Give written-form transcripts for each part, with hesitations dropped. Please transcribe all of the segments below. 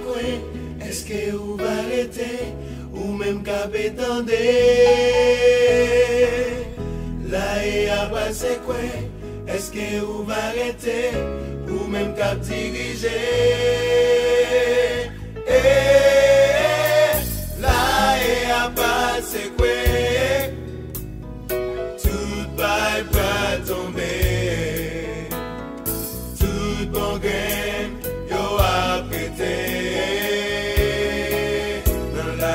quoi? Est-ce que vous va arrêter ou même cap étendre? Là et à passer quoi? Est-ce que vous va arrêter ou même cap diriger? Là et à passer quoi? Tout va tomber, tout bon gain yo a prêté dans la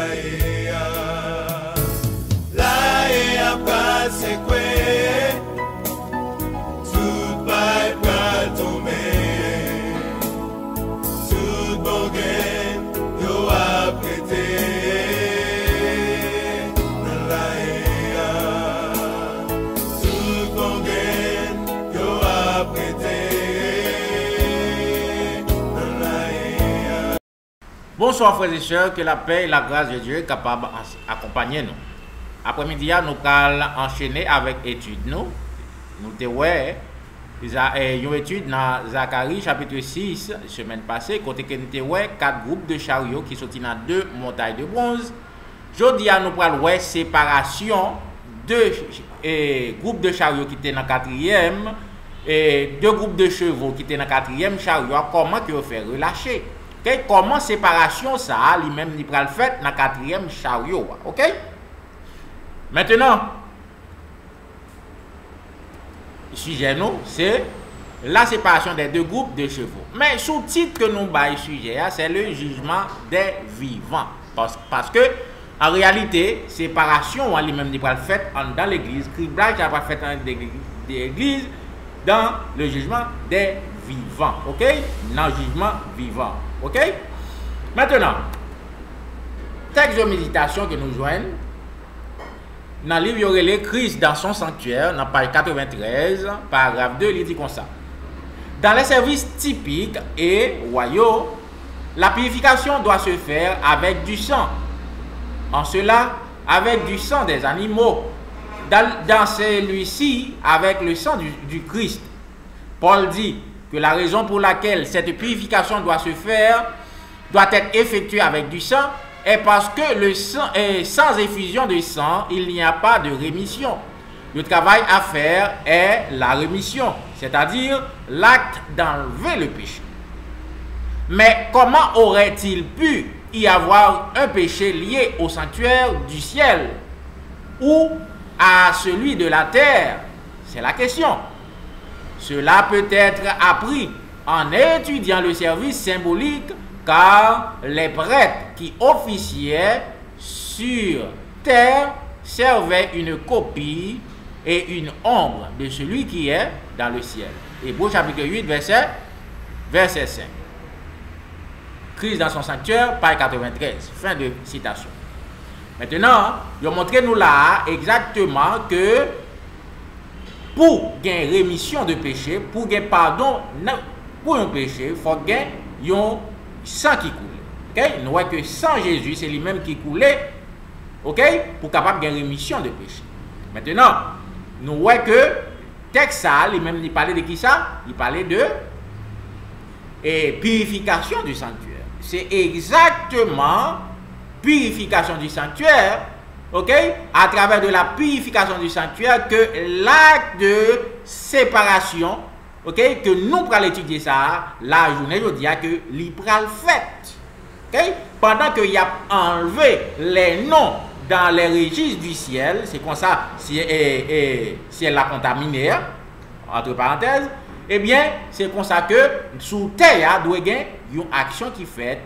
et a passé quoi? Tout va tomber, tout bon gain yo a prêté dans la tout bon gain yo a prêté dans la. Bonsoir frères et sœurs, que la paix et la grâce de Dieu est capable d'accompagner nous. Après-midi, nous allons enchaîner avec l'étude. Nous avons une étude dans Zacharie chapitre 6, semaine passée, côté que nous avons 4 groupes de chariots qui sont dans 2 montagnes de bronze. Aujourd'hui, nous allons voir séparation de groupes de chariots qui étaient dans la 4e et 2 groupes de chevaux qui étaient dans la 4e chariot. Comment que vous faire relâcher? Okay? Comment séparation ça, lui-même, il va le faire dans la 4e chariot. Ok? Maintenant, le sujet, c'est la séparation des 2 groupes de chevaux. Mais sous-titre que nous avons sujet, c'est le jugement des vivants. Parce que, en réalité, séparation, lui-même, il va le faire dans l'église. Criblage, il va le faire dans l'église, dans le jugement des vivants. Ok? Dans le jugement vivant. Ok? Maintenant, texte de méditation que nous joignons. Dans le livre, il y aurait les Christ dans son sanctuaire, dans page 93, paragraphe 2, il dit comme ça. Dans les services typiques et royaux, la purification doit se faire avec du sang. En cela, avec du sang des animaux. Dans celui-ci, avec le sang du Christ. Paul dit que la raison pour laquelle cette purification doit se faire, doit être effectuée avec du sang, est parce que le sang, sans effusion de sang, il n'y a pas de rémission. Le travail à faire est la rémission, c'est-à-dire l'acte d'enlever le péché. Mais comment aurait-il pu y avoir un péché lié au sanctuaire du ciel ou à celui de la terre? C'est la question. Cela peut être appris en étudiant le service symbolique, car les prêtres qui officiaient sur terre servaient une copie et une ombre de celui qui est dans le ciel. Hébreux chapitre 8, verset 5. Christ dans son sanctuaire, page 93. Fin de citation. Maintenant, je vais montrer nous là exactement que pour gagner rémission de péché, pour gagner pardon pour un péché, il faut gagner un sang qui coule. Okay? Nous voyons que sans Jésus, c'est lui-même qui coulait, okay? Pour capable de gagner rémission de péché. Maintenant, nous voyons que texte ça, lui-même, il parlait de qui ça? Il parlait de purification du sanctuaire. C'est exactement purification du sanctuaire, ok? À travers de la purification du sanctuaire que l'acte de séparation, ok? Que nous pourrons étudier ça, la journée, je dis que l'ipral fait. Okay? Pendant qu'il a enlevé les noms dans les registres du ciel, c'est comme ça, si elle l'a contaminé, entre parenthèses, eh bien, c'est comme ça que sous terre, il doit y avoir une action qui fait,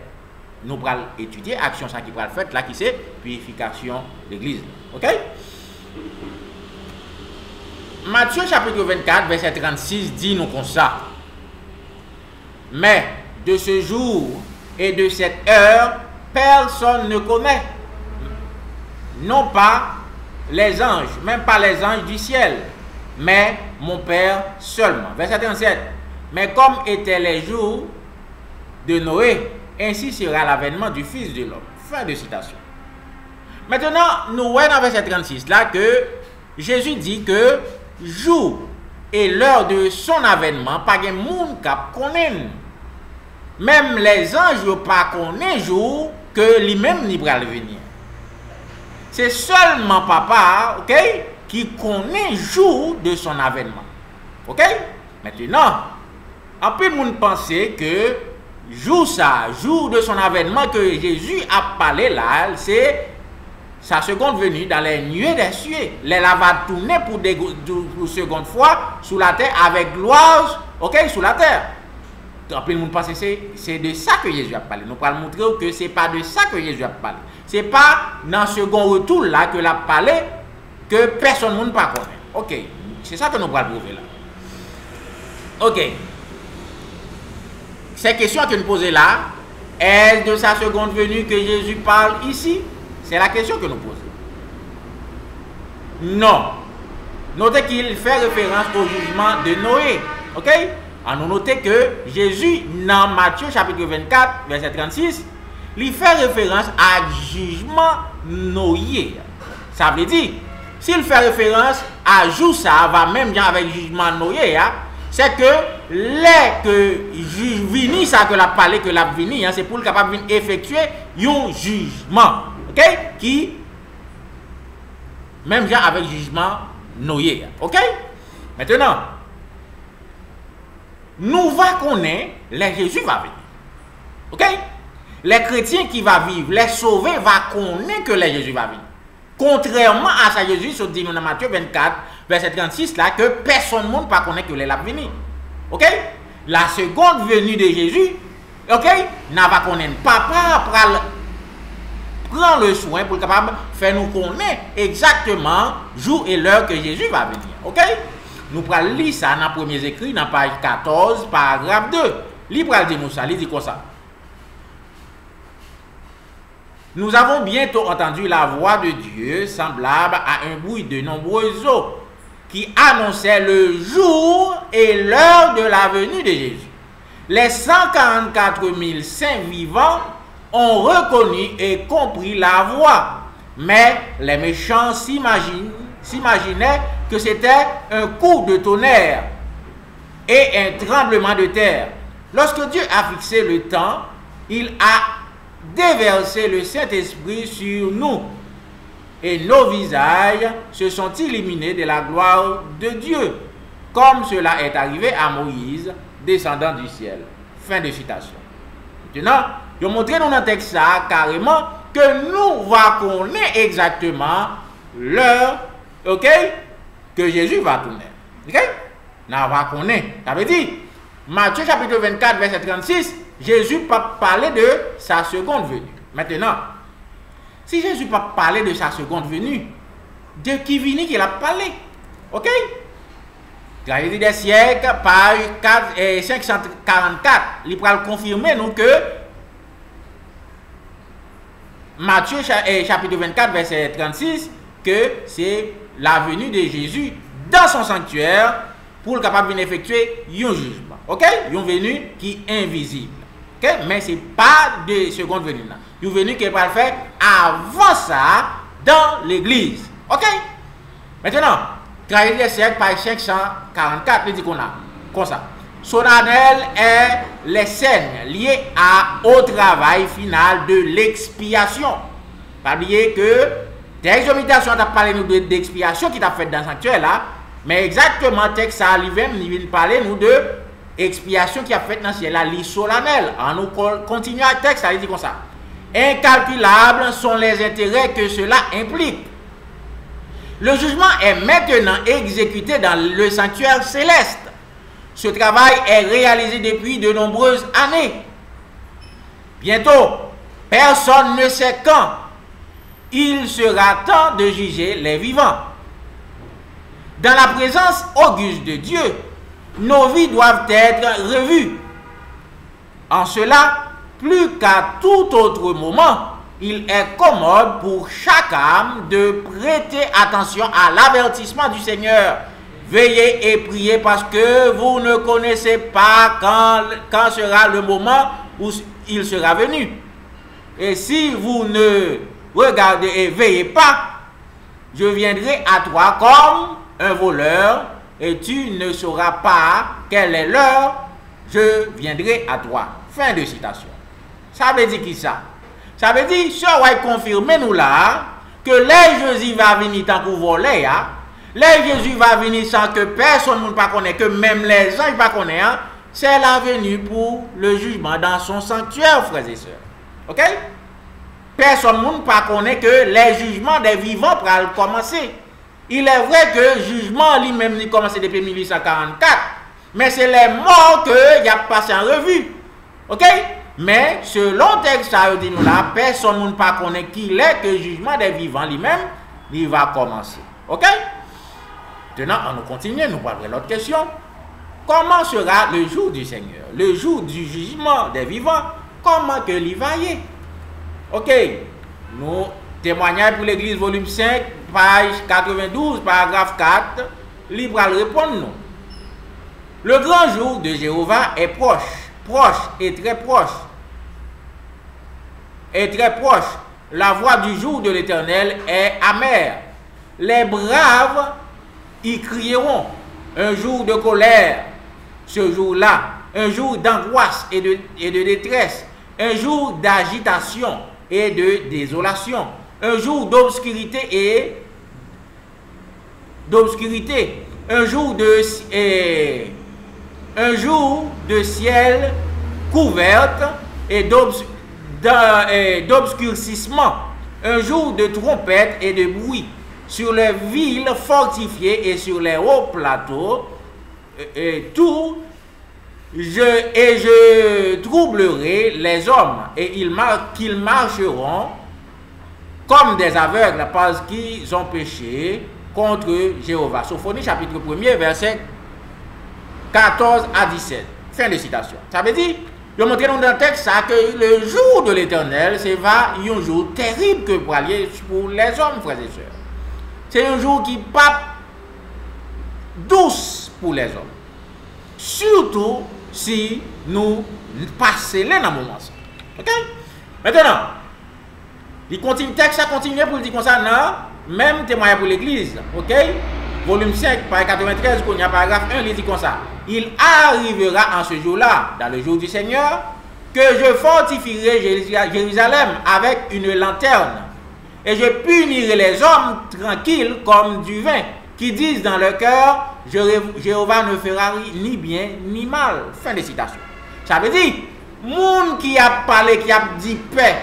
nous allons étudier l'action qui va faire, là qui c'est purification de l'église. Ok? Matthieu chapitre 24, verset 36 dit nous comme ça. Mais de ce jour et de cette heure, personne ne connaît. Non pas les anges, même pas les anges du ciel, mais mon Père seulement. Verset 37. Mais comme étaient les jours de Noé, ainsi sera l'avènement du Fils de l'homme. Fin de citation. Maintenant, nous voyons dans verset 36 là que Jésus dit que jour et l'heure de son avènement, pas de monde qui connaît. même les anges ne pas connaissent jour que lui-même n'y va venir. C'est seulement papa, ok, qui connaît jour de son avènement. Ok? Maintenant, un peu de monde penser que jour de son avènement que Jésus a parlé là, c'est sa seconde venue dans les nuées des cieux. Les va tourner pour seconde fois sous la terre avec gloire, ok, sous la terre. Un peu de monde pense que c'est de ça que Jésus a parlé. Nous allons montrer que c'est pas de ça que Jésus a parlé. C'est pas dans ce second retour là que l'a parlé que personne ne pas connaît. Ok, c'est ça que nous allons prouver là. Ok. Ces questions que nous posons là, est-ce de sa seconde venue que Jésus parle ici? C'est la question que nous posons. Non. Notez qu'il fait référence au jugement de Noé. Ok? Alors, nous notons que Jésus, dans Matthieu chapitre 24, verset 36, il fait référence à jugement Noé. Ça veut dire, s'il fait référence à jour ça va même bien avec jugement Noé, c'est que les que vini ça que la parlé que la vini, c'est pour le capable effectuer un jugement, ok, qui même bien avec jugement Noé, ok. Maintenant, nous va connaître les Jésus va venir, ok. Les chrétiens qui vont vivre, les sauvés va connaître que les Jésus va venir. Contrairement à ça, Jésus se dit dans Matthieu 24, verset 36, là, que personne ne pas connaître que les l'a venir. Ok? La seconde venue de Jésus, ok? N'a pas connaître. Papa prend le soin pour capable faire nous connaître exactement jour et l'heure que Jésus va venir. Ok? Nous prenons lire ça dans le premier écrit, dans page 14, paragraphe 2. Il va dire nous ça, il dit comme ça. Nous avons bientôt entendu la voix de Dieu semblable à un bruit de nombreux eaux qui annonçait le jour et l'heure de la venue de Jésus. Les 144 000 saints vivants ont reconnu et compris la voix, mais les méchants s'imaginaient que c'était un coup de tonnerre et un tremblement de terre. Lorsque Dieu a fixé le temps, il a déverser le Saint-Esprit sur nous et nos visages se sont illuminés de la gloire de Dieu, comme cela est arrivé à Moïse, descendant du ciel. Fin de citation. Maintenant, je vais montrer dans le texte ça carrément que nous va connaître exactement l'heure, ok, que Jésus va tourner. Ok? Nous va connaître. Ça veut dire, Matthieu chapitre 24, verset 36, Jésus pas parler de sa seconde venue. Maintenant, si Jésus pas parler de sa seconde venue, de qui vient qu'il a parlé? Ok? Tragédie des siècles, page 544, il va confirmer nous que Matthieu chapitre 24, verset 36, que c'est la venue de Jésus dans son sanctuaire pour le capable d'effectuer un jugement. Ok? Une venue qui est invisible. Okay? Mais ce n'est pas de seconde venue. Une venue qui va le faire avant ça dans l'église. Ok? Maintenant, tragédie des siècles, page 544, il dit qu'on a comme ça. Solennel est les scènes liées au travail final de l'expiation. Pas oublier que l'exhortation t'a parlé nous d'expiation qui t'a fait dans le sanctuaire là, mais exactement texte ça lui-même il vient parler nous de expiation qui a fait dans le ciel, la lit solennelle. En nous continuons à texte, ça dit comme ça. Incalculables sont les intérêts que cela implique. Le jugement est maintenant exécuté dans le sanctuaire céleste. Ce travail est réalisé depuis de nombreuses années. Bientôt, personne ne sait quand il sera temps de juger les vivants. Dans la présence auguste de Dieu, nos vies doivent être revues. En cela, plus qu'à tout autre moment, il est commode pour chaque âme de prêter attention à l'avertissement du Seigneur. Veillez et priez parce que vous ne connaissez pas quand sera le moment où il sera venu. Et si vous ne regardez et veillez pas, je viendrai à toi comme un voleur et tu ne sauras pas quelle est l'heure, je viendrai à toi. Fin de citation. Ça veut dire qui ça? Ça veut dire, ça va confirmer nous là, que les Jésus va venir tant qu'on voler, les Jésus va venir sans que personne ne connaisse, que même les anges ne connaissent, c'est la venue pour le jugement dans son sanctuaire, frères et sœurs. Ok? Personne ne connaît que les jugements des vivants pour commencer. Il est vrai que le jugement lui-même n'a commencé depuis 1844, mais c'est les morts qu'il a passé en revue. Ok? Mais selon le texte, ça dit nous là, personne ne connaît qu'il est que le jugement des vivants lui-même, il va commencer. Ok? Maintenant, on continue, nous parlerons de l'autre question. Comment sera le jour du Seigneur? Le jour du jugement des vivants, comment que l'y va y? Ok, nous témoignons pour l'Église, volume 5, page 92, paragraphe 4, libre à répondre nous. Le grand jour de Jéhovah est proche, et très proche. Et très proche. La voix du jour de l'Éternel est amère. Les braves y crieront. Un jour de colère, ce jour-là, un jour d'angoisse et de détresse, un jour d'agitation et de désolation, un jour d'obscurité un jour de ciel couverte et d'obscurcissement, un jour de trompette et de bruit sur les villes fortifiées et sur les hauts plateaux, je troublerai les hommes et qu'ils marcheront comme des aveugles parce qu'ils ont péché contre Jéhovah. Sophonie chapitre 1er verset 14 à 17. Fin de citation. Ça veut dire, je montre dans le texte ça, que le jour de l'Éternel, c'est un jour terrible que pour aller pour les hommes, frères et sœurs. C'est un jour qui pas douce pour les hommes. Surtout si nous passons là dans le moment. Ok? Maintenant, il continue, texte, ça continue pour dire comme ça, non? Même témoignage pour l'Église. Ok? Volume 5, page 93, qu'on y a paragraphe 1, il dit comme ça. Il arrivera en ce jour-là, dans le jour du Seigneur, que je fortifierai Jérusalem avec une lanterne. Et je punirai les hommes tranquilles comme du vin, qui disent dans leur cœur, Jéhovah ne fera ni bien ni mal. Fin de citation. Ça veut dire, monde qui a parlé, qui a dit paix,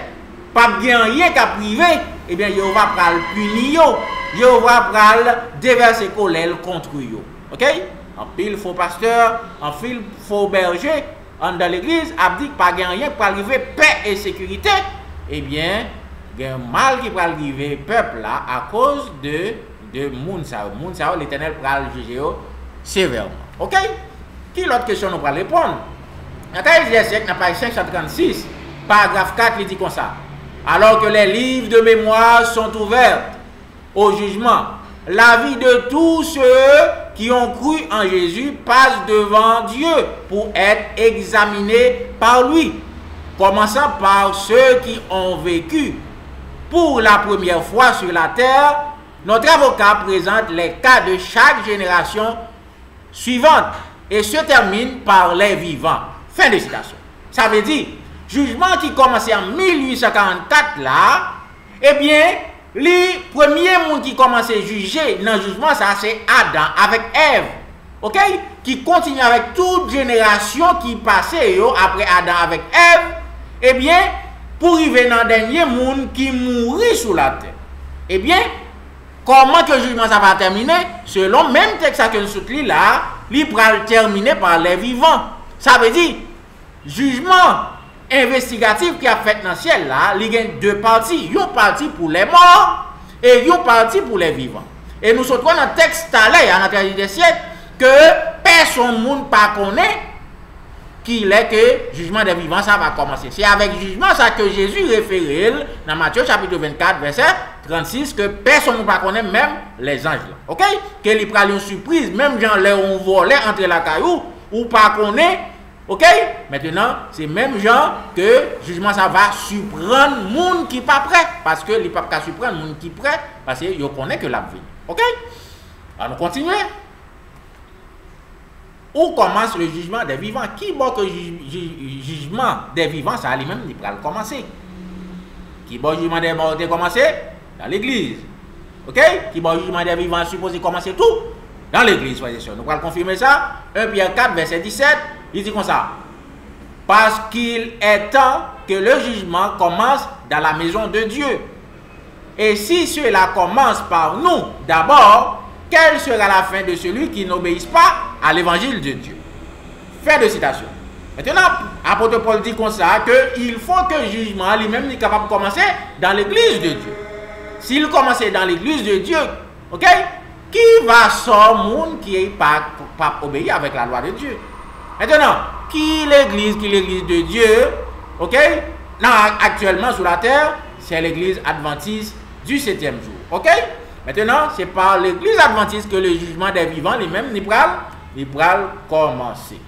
pas bien rien qu'à privé, eh bien, Jéhovah va le punir, Jéhovah va le déverser colère contre eux. Ok? En pile faux pasteur, en pile faux berger, dans l'église, a dit pas bien rien pour arriver paix et sécurité, eh bien, il y a un mal qui va arriver peuple là à cause de Mounsa, l'Éternel va le juger sévèrement. Ok? Qui l'autre question nous va répondre? Dans la page 536, paragraphe 4, il dit comme ça. Alors que les livres de mémoire sont ouverts au jugement, la vie de tous ceux qui ont cru en Jésus passe devant Dieu pour être examinés par lui, commençant par ceux qui ont vécu pour la première fois sur la terre. Notre avocat présente les cas de chaque génération suivante et se termine par les vivants. Fin de citation. Ça veut dire, jugement qui commençait en 1844 là, eh bien, les premiers monde qui commençaient à juger dans le jugement, ça c'est Adam avec Ève. Ok? Qui continue avec toute génération qui passait après Adam avec Ève. Eh bien, pour arriver dans le dernier monde qui mourit sous la terre. Eh bien, comment que le jugement ça va terminer? Selon même texte que nous soutenons là, il va terminer par les vivants. Ça veut dire, jugement investigatif qui a fait dans le ciel là, il y a deux parties. Une partie pour les morts et une partie pour les vivants. Et nous sommes dans le texte là, dans le des siècles, que personne ne connaît qu'il est que jugement des vivants ça va commencer. C'est avec jugement ça que Jésus réfère dans Matthieu chapitre 24 verset 36 que personne ne connaît, même les anges là. OK? Que il prend une surprise, même gens là on volait entre la caillou ou pas connaît. OK? Maintenant, c'est même gens que jugement ça va surprendre monde qui pas prêt parce que il pas qu'à surprendre monde qui prêt parce que yo connaît que la vie. OK? Alors nous continuons. où commence le jugement des vivants. Qui bon que jugement des vivants, ça lui-même, il va commencer. Qui bon jugement des morts de commencer? Dans l'église. Ok? Qui bon jugement des vivants supposé commencer tout? Dans l'église, frères et sœurs. Nous allons confirmer ça. 1 Pierre 4, verset 17, il dit comme ça. Parce qu'il est temps que le jugement commence dans la maison de Dieu. Et si cela commence par nous, d'abord, quelle sera la fin de celui qui n'obéisse pas à l'évangile de Dieu? Fin de citation. Maintenant, l'apôtre Paul dit comme ça qu'il faut que le jugement lui-même est capable de commencer dans l'église de Dieu. S'il commençait dans l'église de Dieu, ok, qui va sortir monde qui n'est pas obéi avec la loi de Dieu? Maintenant, qui l'église de Dieu, ok, non, actuellement sur la terre, c'est l'église adventiste du 7e jour. Ok? Maintenant, c'est par l'église adventiste que le jugement des vivants, lui-même, il va commencer.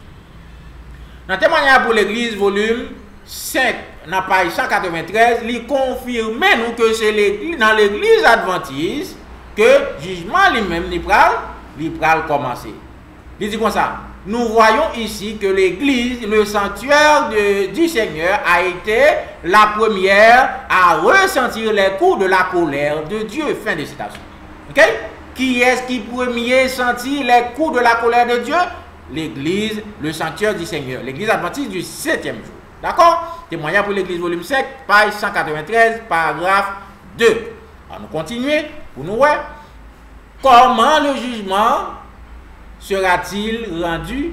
Dans le témoignage pour l'église, volume 5, dans page 193, il confirme nous que c'est dans l'église adventiste que le jugement lui-même, il va commencer. Il dit comme ça. Nous voyons ici que l'église, le sanctuaire du Seigneur, a été la première à ressentir les coups de la colère de Dieu. Fin de citation. Ok? Qui est-ce qui premier sentit les coups de la colère de Dieu? L'église, le sanctuaire du Seigneur. L'église adventiste du 7e jour. D'accord? Témoignage pour l'église, volume 5, page 193, paragraphe 2. Alors, nous continuons pour nous voir comment le jugement sera-t-il rendu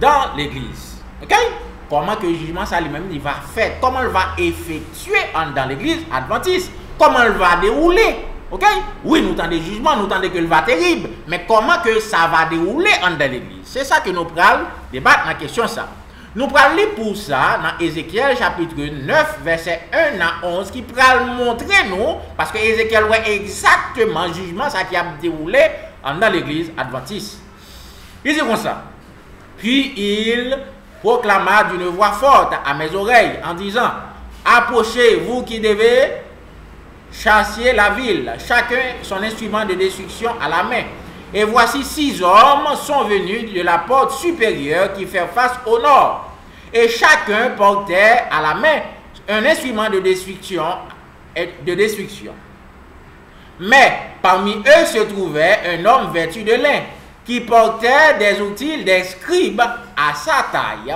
dans l'église? Ok? Comment que le jugement ça lui-même il va faire? Comment il va effectuer dans l'église adventiste? Comment il va dérouler? Ok? Oui, nous entendons des jugements, nous entendons que il va terrible, mais comment que ça va dérouler dans l'église? C'est ça que nous prenons débattre dans la question ça. Nous prenons lire pour ça dans Ézéchiel chapitre 9 verset 1 à 11 qui pral montrer nous parce que Ézéchiel voit exactement le jugement ça qui a déroulé dans l'église adventiste. Il dit comme ça. Puis il proclama d'une voix forte à mes oreilles en disant: approchez, vous qui devez chasser la ville, chacun son instrument de destruction à la main. Et voici 6 hommes sont venus de la porte supérieure qui fait face au nord. Et chacun portait à la main un instrument de destruction. Mais parmi eux se trouvait un homme vêtu de lin, qui portait des outils des scribes à sa taille,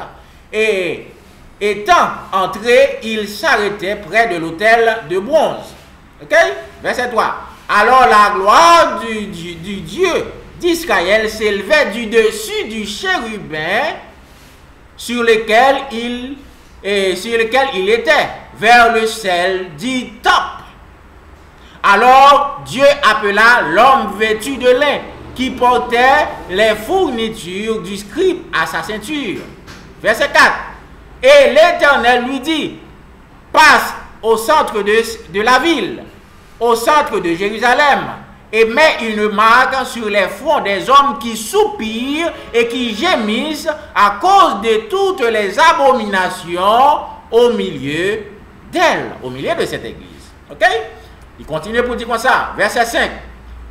et étant entré, il s'arrêtait près de l'autel de bronze. Ok? Verset 3. Alors la gloire du Dieu d'Israël s'élevait du dessus du chérubin sur lequel il était, vers le ciel du temple. Alors Dieu appela l'homme vêtu de lin, qui portait les fournitures du scribe à sa ceinture. Verset 4. Et l'Éternel lui dit: passe au centre de la ville, au centre de Jérusalem, et mets une marque sur les fronts des hommes qui soupirent et qui gémissent à cause de toutes les abominations au milieu d'elle, au milieu de cette église. Ok? Il continue pour dire comme ça. Verset 5.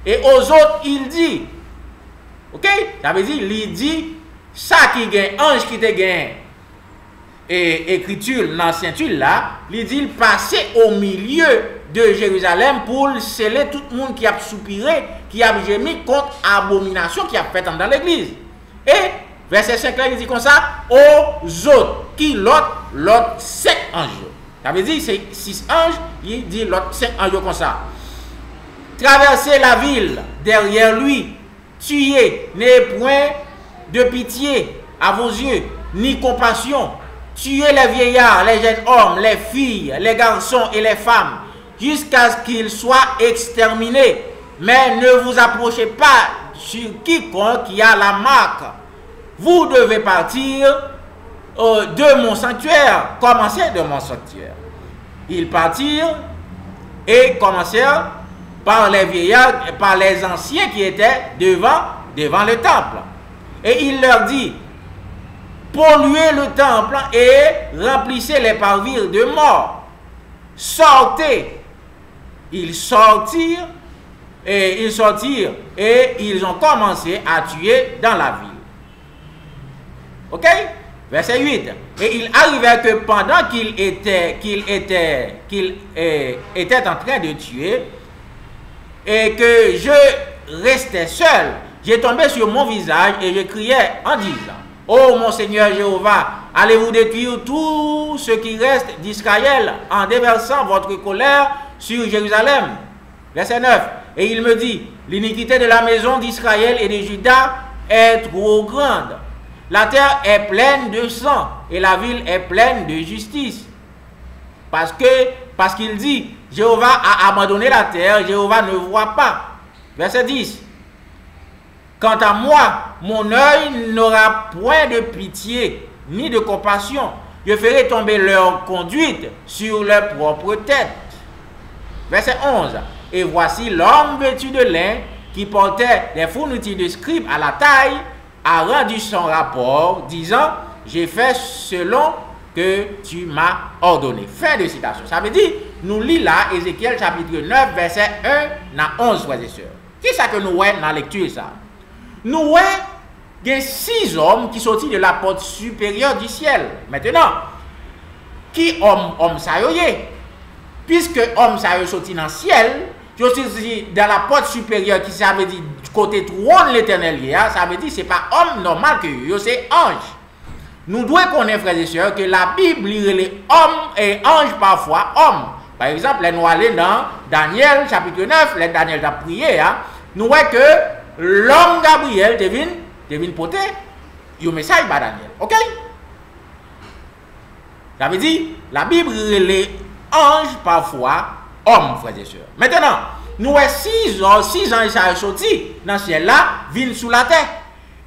Et aux autres, il dit, ok, ça veut dire, il dit, ça qui gagne, ange qui te gagne, et écriture dans la ceinture là, il dit, il passait au milieu de Jérusalem pour sceller tout le monde qui a soupiré, qui a gémi contre abomination qui a fait dans l'église. Et, verset 5 là, il dit comme ça, aux autres, qui l'autre 5 anges. Ça veut dire, c'est 6 anges, il dit l'autre 5 anges comme ça. Traverser la ville derrière lui, tuer, n'ayez point de pitié à vos yeux, ni compassion. Tuez les vieillards, les jeunes hommes, les filles, les garçons et les femmes, jusqu'à ce qu'ils soient exterminés. Mais ne vous approchez pas sur quiconque qui a la marque. Vous devez partir de mon sanctuaire. Commencez de mon sanctuaire. Ils partirent et commencèrent par les vieillards, par les anciens qui étaient devant le temple. Et il leur dit: polluez le temple et remplissez les parvis de mort. Sortez. Ils sortirent et ils ont commencé à tuer dans la ville. Ok? Verset 8. Et il arrivait que pendant qu'il était en train de tuer, et que je restais seul, j'ai tombé sur mon visage et je criais en disant, ô mon Seigneur Jéhovah, allez-vous détruire tout ce qui reste d'Israël en déversant votre colère sur Jérusalem? Verset 9. Et il me dit, l'iniquité de la maison d'Israël et de Juda est trop grande. La terre est pleine de sang et la ville est pleine de justice. Parce qu'il dit, Jéhovah a abandonné la terre, Jéhovah ne voit pas. Verset 10. Quant à moi, mon œil n'aura point de pitié ni de compassion. Je ferai tomber leur conduite sur leur propre tête. Verset 11. Et voici l'homme vêtu de lin qui portait des fournitures de scribe à la taille a rendu son rapport disant, j'ai fait selon que tu m'as ordonné. Fin de citation. Ça veut dire, nous lisons là Ézéchiel chapitre 9 verset 1 à 11 frères et sœurs. Qui ça que nous voyons dans la lecture ça? Nous voyons il y a 6 hommes qui sortent de la porte supérieure du ciel. Maintenant, qui homme ça y est? Puisque homme ça y est sorti dans le ciel, je suis dans la porte supérieure qui ça veut dire côté trône l'éternel, ça veut dire c'est pas homme normal que c'est ange. Nous devons connaître frères et sœurs que la Bible les hommes et anges parfois hommes. Par exemple, nous allons dans Daniel chapitre 9, les Daniel a prié, nous voyons que l'homme Gabriel devine porter un message par Daniel. OK? Ça veut dire la Bible les anges parfois hommes frères et sœurs. Maintenant, nous avons 6 anges qui sont sortis dans ce ciel là, viennent sous la terre.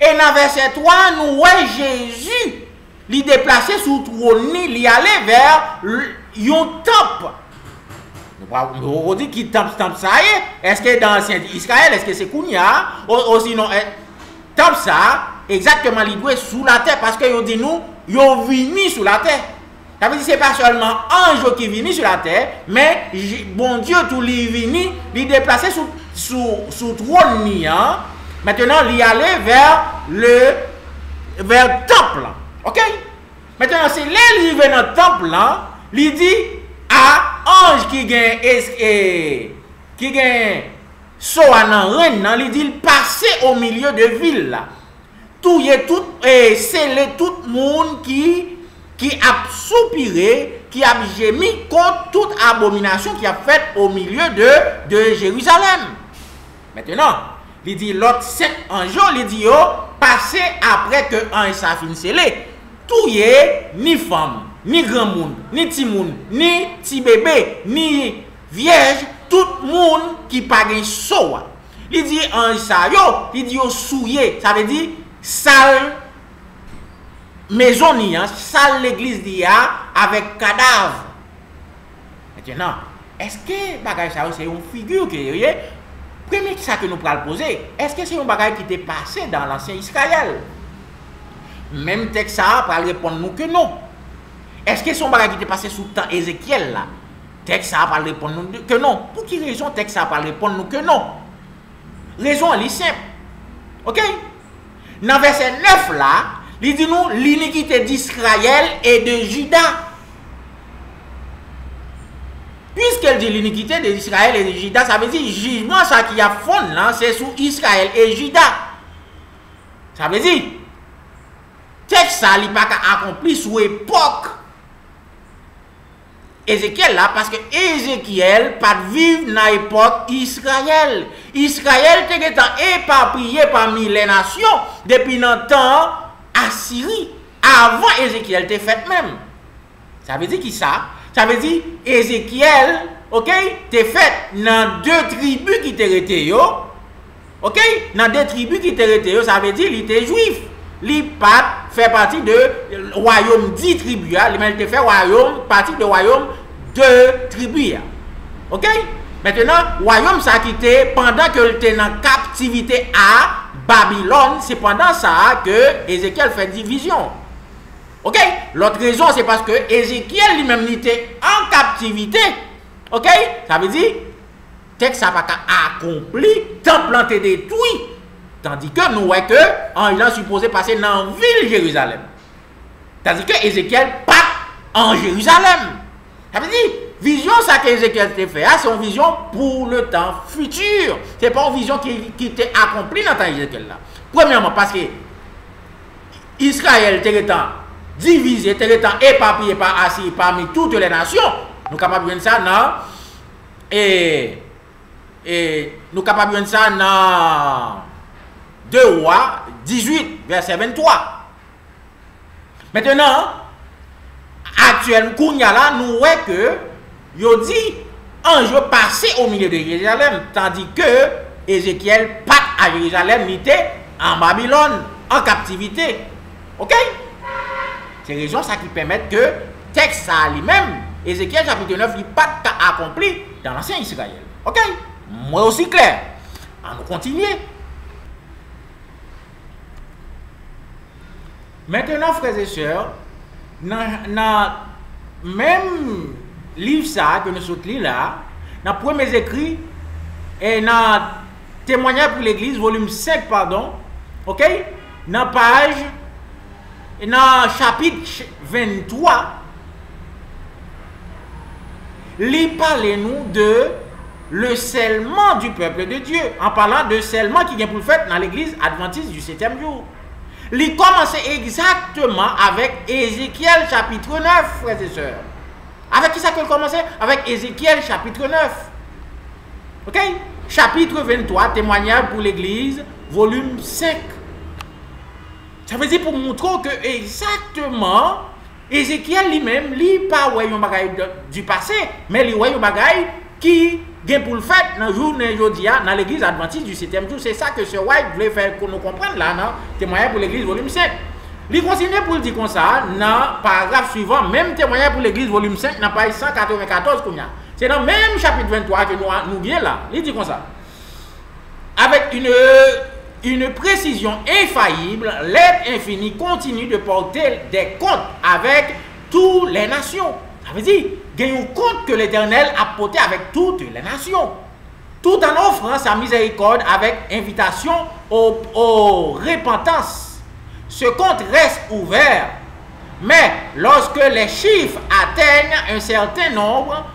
Et dans verset 3, nous voyons Jésus lui déplacer sous trône, lui aller vers un temple. On dit qui temple ça est-ce que dans l'ancien Israël, est-ce que c'est Kounia ou sinon temple ça exactement il doit sous la terre parce que on dit nous ils venu sous la terre. Ça veut dire c'est pas seulement ange qui vient sur la terre, mais bon Dieu tout lui venu, lui déplacer sous trône hein. Maintenant il aller vers le temple. OK? Maintenant c'est là il vient dans le temple là, il dit à ange qui gagne soit dans reine, il dit passer au milieu de ville là. Tout scellé tout le monde qui a soupiré, qui a gémi contre toute abomination qui a faite au milieu de Jérusalem. Maintenant, il dit l'autre 7 anges, il dit passer après que ange ça fin scellé. Tout y est ni femme, ni grand monde, ni petit monde, ni petit bébé, ni vierge, tout le monde qui pas gain soa. Il dit ange ça il dit souillé, ça veut dire sale maison ni sale l'église dia avec cadavre. Maintenant, est-ce que bagage ça c'est une figure que premier ça que nous pral poser, est-ce que c'est un bagage qui était passé dans l'ancien Israël? Même texte ça va répondre nous que non. Est-ce que c'est un bagage qui était passé sous le temps Ézéchiel là? Texte ça va répondre nous que non. Pour quelle raison texte ça va répondre nous que non? Raison elle est simple. OK? Dans verset 9 là, il dit nous l'iniquité d'Israël et de Juda. Puisqu'elle dit l'iniquité d'Israël et de Juda, ça veut dire jugement ça qui a fond là, c'est sous Israël et Juda. Ça veut dire texte ça il pas accompli sous époque Ézéchiel là parce que Ézéchiel pas vivre dans l'époque Israël. Israël était éparpillé parmi les nations depuis longtemps Assyrie. Avant Ézéchiel était fait même. Ça veut dire qui ça? Ça veut dire Ézéchiel, OK, t'es fait dans 2 tribus qui étaient restées yo. OK? Dans 2 tribus qui étaient restées yo, ça veut dire il était juif. Li pas fait partie de royaume 10 tribus, il était fait partie de royaume 2 tribus. OK? Maintenant, royaume ça quitté pendant que il était en captivité à Babylone, c'est pendant ça que Ézéchiel fait division. OK? L'autre raison c'est parce que Ézéchiel lui-même était en captivité. OK? Ça veut dire texte ça pas accompli, temple été détruit. Tandis que nous voyons que l'ange supposé passer dans la ville de Jérusalem. Tandis que Ézéchiel pas en Jérusalem. Ça veut dire, vision ça que Ézéchiel t'a fait, c'est une vision pour le temps futur. Ce n'est pas une vision qui était accomplie dans le temps d'Ézéchiel là. Premièrement, parce que Israël était divisé, était éparpillé parmi toutes les nations. Nous sommes capables de voir ça dans nous sommes capables de voir ça dans 2 Rois 18, verset 23. Maintenant, actuellement, nous voyons que il dit ange passé au milieu de Jérusalem, tandis que Ézéchiel pas à Jérusalem, il était en Babylone, en captivité. Ok? C'est raison ça qui permet que texte ça lui-même, Ézéchiel chapitre 9, il pas accompli dans l'ancien Israël. Ok? Moi aussi clair. On va continuer. Maintenant, frères et sœurs, dans même livre ça que nous sommes là, dans premiers écrits et dans témoignage pour l'église, volume 5, pardon, ok, dans page, dans chapitre 23, il parle nous de le scellement du peuple de Dieu, en parlant de scellement qui vient pour le fait dans l'église adventiste du 7e jour. Il commence exactement avec Ézéchiel chapitre 9, frères et sœurs. Avec qui ça qu'il commence? Avec Ézéchiel chapitre 9. Ok? Chapitre 23, témoignage pour l'église, volume 5. Ça veut dire pour montrer que exactement, Ézéchiel lui-même, il pas un bagage du passé, mais il un bagage qui vient pour le fait dans le jour d'aujourd'hui dans l'église adventiste du 7e jour. C'est ça que ce White voulait faire pour nous comprendre là, non? Témoignage pour l'église, volume 5. Il continue pour le dire comme ça, dans le paragraphe suivant, même témoignage pour l'église, volume 5, dans page 194. C'est dans le même chapitre 23 que nous vient là. Il dit comme ça. Avec une précision infaillible, l'aide infinie continue de porter des comptes avec toutes les nations. Ça veut dire, il y a un compte que l'Éternel a porté avec toutes les nations, tout en offrant sa miséricorde avec invitation aux repentances. Ce compte reste ouvert, mais lorsque les chiffres atteignent un certain nombre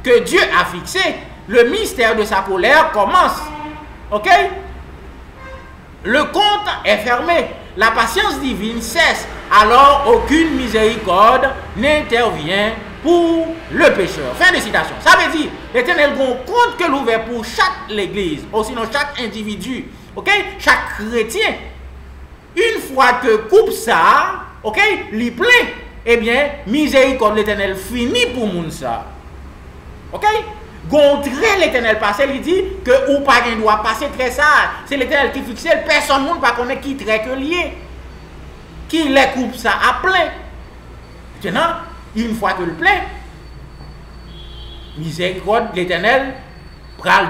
que Dieu a fixé, le mystère de sa colère commence. Ok? Le compte est fermé. La patience divine cesse. Alors aucune miséricorde n'intervient pour le pécheur. Fin de citation. Ça veut dire, l'Éternel a un compte que l'ouvert pour chaque église, ou sinon chaque individu, ok? Chaque chrétien. Une fois que coupe ça, ok? Li plein, eh bien, miséricorde l'Éternel finit pour moun ça. Ok? Contre l'Éternel passé, il dit que ou pas doit passer très ça. C'est l'Éternel qui fixe, personne ne pas connaît qui très que lié. Qui les coupe ça à plein. Maintenant, une fois que le plein, miséricorde l'Éternel pral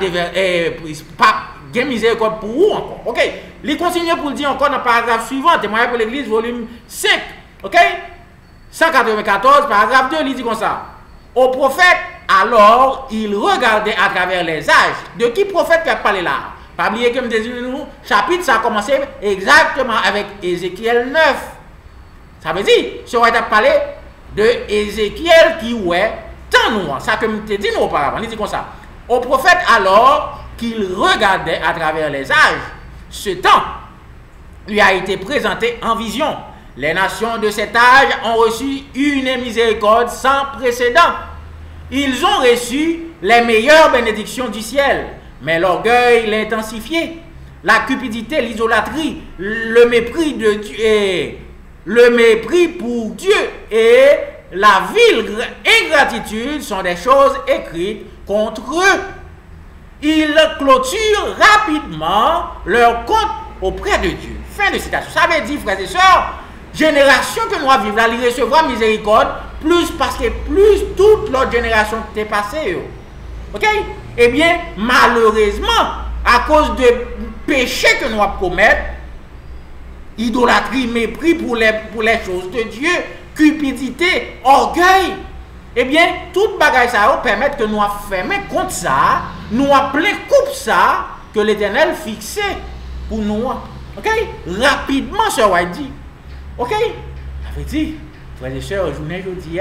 pas miséricorde pour vous encore. Ok? Il continue pour le dire encore dans le paragraphe suivant, témoignage pour l'église, volume 5. Ok? 194, paragraphe 2, il dit comme ça. Au prophète, alors, il regardait à travers les âges. De qui prophète qui a parlé là? Pas oublier que nous, chapitre, ça a commencé exactement avec Ézéchiel 9. Ça veut dire, si on va parler de Ézéchiel qui ouais, tant nous, ça que je te dis nous auparavant, il dit comme ça. Au prophète, alors qu'il regardait à travers les âges, ce temps lui a été présenté en vision. Les nations de cet âge ont reçu une miséricorde sans précédent. Ils ont reçu les meilleures bénédictions du ciel, mais l'orgueil l'a intensifié. La cupidité, l'idolâtrie, le mépris de Dieu, le mépris pour Dieu et la vile ingratitude sont des choses écrites contre eux. Ils clôturent rapidement leur compte auprès de Dieu. Fin de citation. Ça veut dire, frères et sœurs, génération que nous vivons là, il recevra miséricorde plus parce que plus toute l'autre génération qui est passée. Ok? Eh bien, malheureusement, à cause de péchés que nous avons commis, idolâtrie, mépris pour les choses de Dieu, cupidité, orgueil, eh bien, toute bagaille ça permet que nous fermions contre ça, nous appelons coupe ça que l'Éternel fixé pour nous. Ok? Rapidement, ce White dit. Ok? Ça veut dire, frères et sœurs, journée aujourd'hui,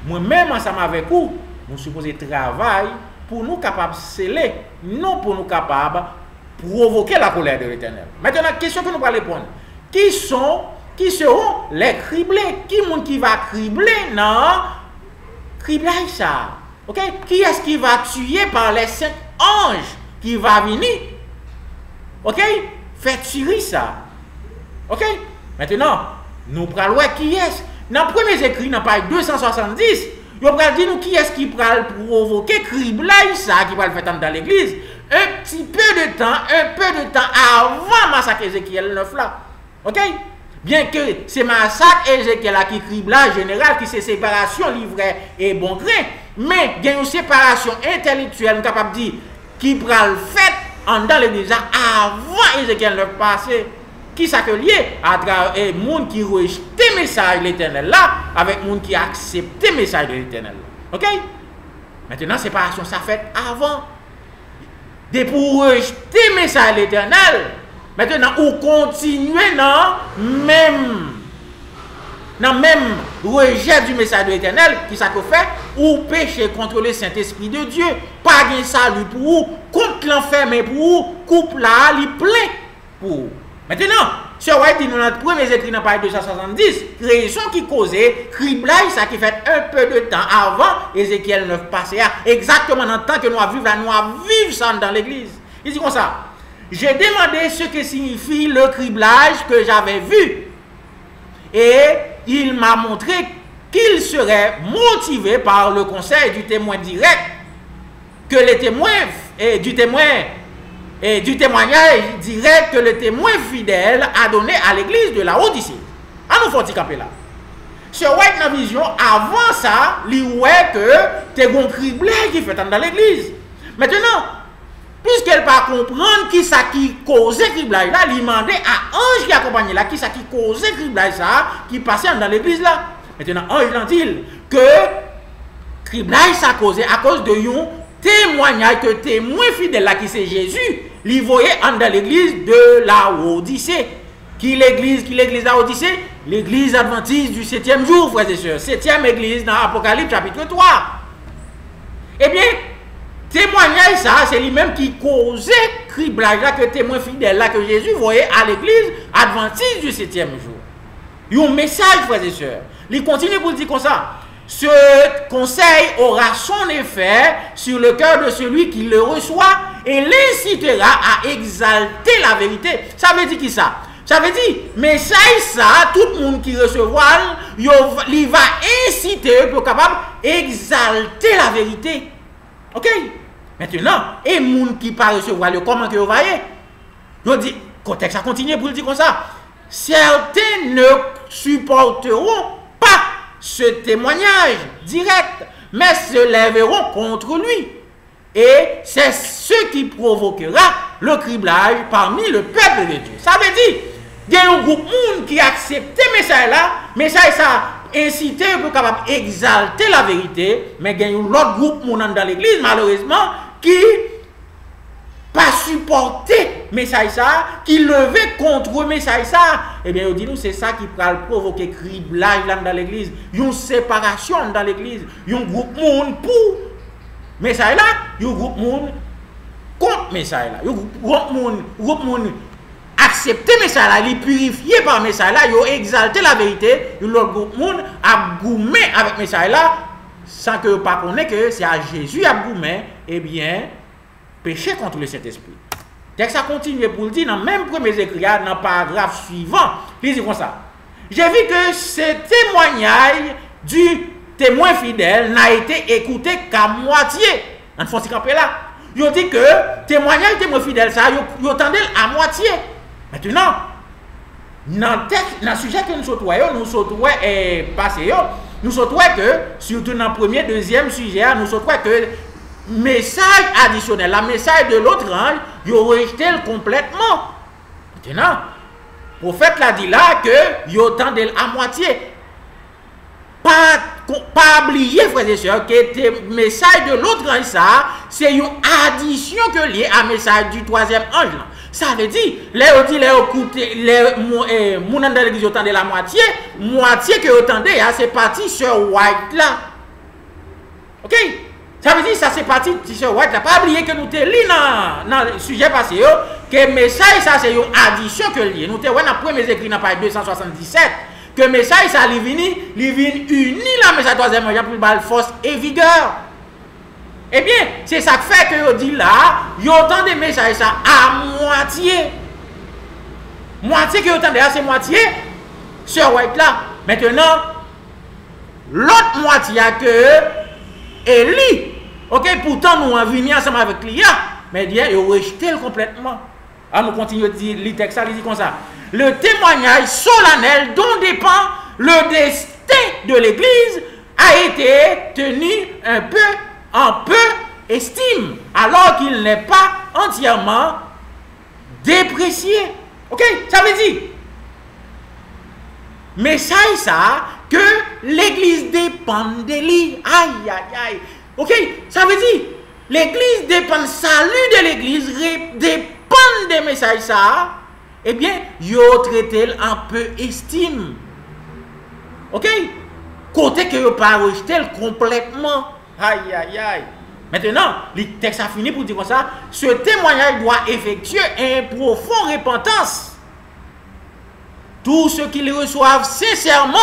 moi-même ensemble avec vous, nous supposons travailler pour nous capables de sceller, non pour nous capables de provoquer la colère de l'Éternel. Maintenant, la question que nous allons répondre, qui seront les criblés? Qui va cribler? Non, criblage ça. Ok? Qui est-ce qui va tuer par les 5 anges qui va venir? Ok? Fait tuer ça. Ok? Maintenant, nous prenons qui est-ce? Dans le premier écrit, dans page 270, nous allons dire qui est-ce qui va provoquer criblage ça, qui va le faire dans l'église. Un petit peu de temps avant massacre Ézéchiel 9 là. Ok? Bien que c'est massacre Ézéchiel qui criblage général, qui c'est séparation livrée et bon grain, mais il y a une séparation intellectuelle, capable de dire, qui va le faire dans l'église avant Ézéchiel 9 passé. Qui ça que lié à travers les gens qui rejettent le message de l'Éternel là, avec les gens qui acceptent le message de l'Éternel. Ok? Maintenant, séparation, ça fait avant. De pour rejeter le message de l'Éternel, maintenant, on continue dans même rejet du message de l'Éternel, qui ça que fait, ou pécher contre le Saint-Esprit de Dieu, pas de salut pour vous, contre l'enfer, mais pour vous, couple là, il plein pour vous. Maintenant, Sir White dit dans notre premier écrit dans page 270, raison qui causait criblage, ça qui fait un peu de temps avant Ézéchiel 9 passé, exactement dans le temps que nous avons vécu ça dans l'église. Il dit comme ça, j'ai demandé ce que signifie le criblage que j'avais vu, et il m'a montré qu'il serait motivé par le conseil du témoin direct, que les témoins et du témoignage direct que le témoin fidèle a donné à l'église de la Odyssée. À nous faut camper là. Sur White dans vision, avant ça, il voit que t'es un criblage qui fait dans l'église. Maintenant, puisqu'elle pas comprendre qui ça qui cause criblage là, il demandait à ange qui accompagnait là, qui ça qui cause criblage ça, qui passait dans l'église là. Maintenant, ange l'a dit que criblage ça causé à cause de yon témoignage que témoin fidèle là qui c'est Jésus, il voyait dans l'église de la Odyssée. Qui l'église la Odyssée? L'église adventiste du 7e jour, frères et sœurs. 7e église dans Apocalypse chapitre 3. Eh bien, témoignage ça, c'est lui-même qui causait criblage là que témoin fidèle là que Jésus voyait à l'église adventiste du 7e jour. Il y a un message, frères et sœurs. Il continue pour dire comme ça. Ce conseil aura son effet sur le cœur de celui qui le reçoit et l'incitera à exalter la vérité. Ça veut dire qui ça? Ça veut dire, message ça, tout le monde qui recevra, il va inciter pour capable exalter la vérité. Ok? Maintenant, et les gens qui ne recevoir le comment que vous voyez, ils dit, contexte a continué pour le dire comme ça. Certains ne supporteront pas ce témoignage direct, mais se lèveront contre lui. Et c'est ce qui provoquera le criblage parmi le peuple de Dieu. Ça veut dire, il y a un groupe de monde qui accepte ce message ça incité pour capable exalter la vérité, mais il y a un autre groupe de monde dans l'église, malheureusement, qui pas supporter message ça, qui levait contre le message ça, eh bien, on dit nous c'est ça qui va provoquer criblage dans l'église, une séparation dans l'église, un groupe monde pour message là, un groupe monde contre message là, un groupe monde accepter message là, il purifier par message là, il exalter la vérité, l'autre groupe monde a goumé avec message là, sans que pas connaître que c'est à Jésus a goumé, eh bien péché contre le Saint-Esprit. Dès que ça continue pour le dire, dans le même premier écrit, dans le paragraphe suivant, il dit comme ça. J'ai vu que ce témoignage du témoin fidèle n'a été écouté qu'à moitié. En fonction de là. Il dit que témoignage du témoin fidèle, ça, il entendait à moitié. Maintenant, dans le sujet que nous sautons passé, nous sautons que, surtout dans le premier, deuxième sujet, nous sautons que message additionnel, la message de l'autre ange, il aurait rejeté complètement. Maintenant, le prophète l'a dit là que il entendait à moitié. Pas oublier, frères et sœurs, que le message de l'autre ange, ça, c'est une addition que lié à message du troisième ange. Ça veut dire, les moun dans l'église autant de la moitié que autant de c'est parti sur White là. OK? Ça veut dire ça c'est parti sur White là. Pas oublier que nous te li dans le sujet passé que message ça c'est une addition que lié. Nous te ouais dans premier écrit dans page 277 que message ça li vini uni la message troisième pour balle force et vigueur. Eh bien, c'est ça que fait que yo dit là, yo autant de messages ça à moitié. Moitié que yo entendez c'est moitié sur White là. Maintenant, l'autre moitié que Eli, OK, pourtant nous en venir ensemble avec Lia, mais bien yo rejeté complètement. Alors nous continuons de dire le texte ça dit comme ça. Le témoignage solennel dont dépend le destin de l'église a été tenu en peu estime, alors qu'il n'est pas entièrement déprécié. OK? Ça veut dire, message ça, que l'église dépend de lui. Aïe, aïe, aïe. OK? Ça veut dire, l'église dépend, salut de l'église dépend des messages ça. Eh bien, yo traité un peu estime. OK? Côté que yo pas rejeté complètement. Aïe, aïe, aïe. Maintenant, le texte a fini pour dire comme ça. Ce témoignage doit effectuer une profonde repentance. Tous ceux qui le reçoivent sincèrement,